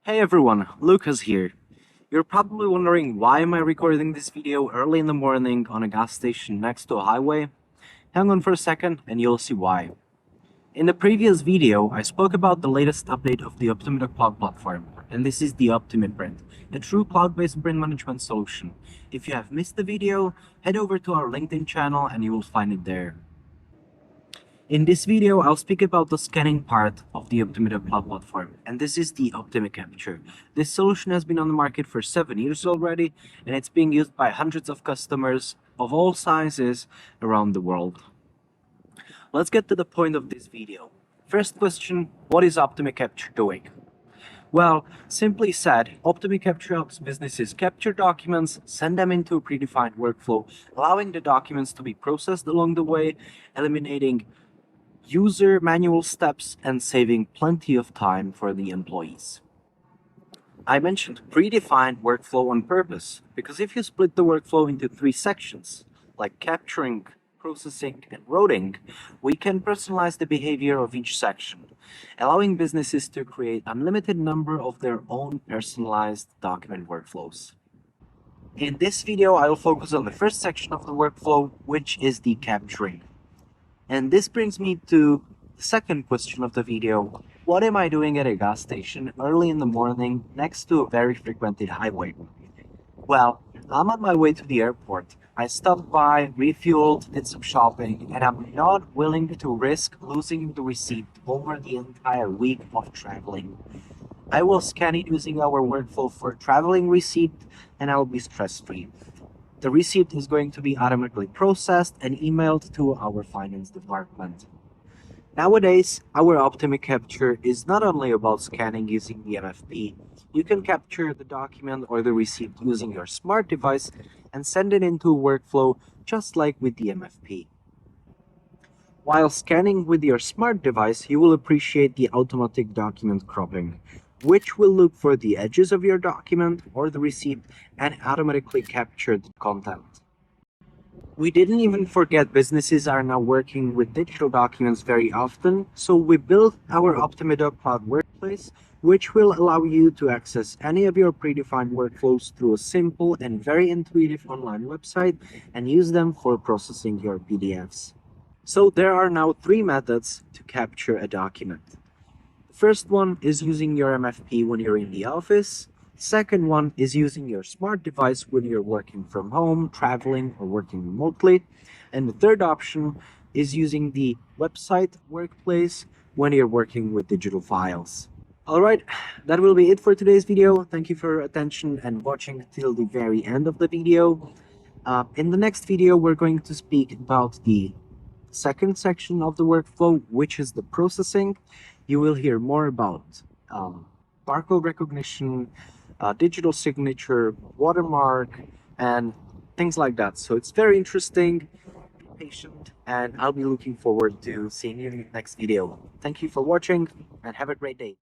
Hey everyone, Lucas here. You're probably wondering why am I recording this video early in the morning on a gas station next to a highway? Hang on for a second and you'll see why. In the previous video, I spoke about the latest update of the OptimiDoc Cloud platform, and this is the OptimiPrint, a true cloud-based print management solution. If you have missed the video, head over to our LinkedIn channel and you will find it there. In this video, I'll speak about the scanning part of the OptimiDoc Cloud platform, and this is the OptimiCapture. This solution has been on the market for 7 years already, and it's being used by hundreds of customers of all sizes around the world. Let's get to the point of this video. First question, what is OptimiCapture doing? Well, simply said, OptimiCapture helps businesses capture documents, send them into a predefined workflow, allowing the documents to be processed along the way, eliminating user manual steps and saving plenty of time for the employees. I mentioned predefined workflow on purpose because if you split the workflow into 3 sections, like capturing, processing, and routing, we can personalize the behavior of each section, allowing businesses to create unlimited number of their own personalized document workflows. In this video, I will focus on the first section of the workflow, which is the capturing. And this brings me to the second question of the video. What am I doing at a gas station early in the morning next to a very frequented highway? Well, I'm on my way to the airport. I stopped by, refueled, did some shopping, and I'm not willing to risk losing the receipt over the entire week of traveling. I will scan it using our workflow for traveling receipt, and I'll be stress-free. The receipt is going to be automatically processed and emailed to our finance department. Nowadays, our OptimiCapture is not only about scanning using the MFP. You can capture the document or the receipt using your smart device and send it into a workflow just like with the MFP. While scanning with your smart device, you will appreciate the automatic document cropping, which will look for the edges of your document or the receipt and automatically capture the content. We didn't even forget businesses are now working with digital documents very often, so we built our OptimiDoc Cloud Workplace, which will allow you to access any of your predefined workflows through a simple and very intuitive online website and use them for processing your PDFs. So there are now 3 methods to capture a document. First one is using your MFP when you're in the office. Second one is using your smart device when you're working from home, traveling, or working remotely. And the third option is using the website workplace when you're working with digital files. Alright, that will be it for today's video. Thank you for your attention and watching till the very end of the video. In the next video, we're going to speak about the second section of the workflow, which is the processing. You will hear more about barcode recognition, digital signature, watermark, and things like that. So it's very interesting. Be patient, and I'll be looking forward to seeing you in the next video. Thank you for watching and have a great day.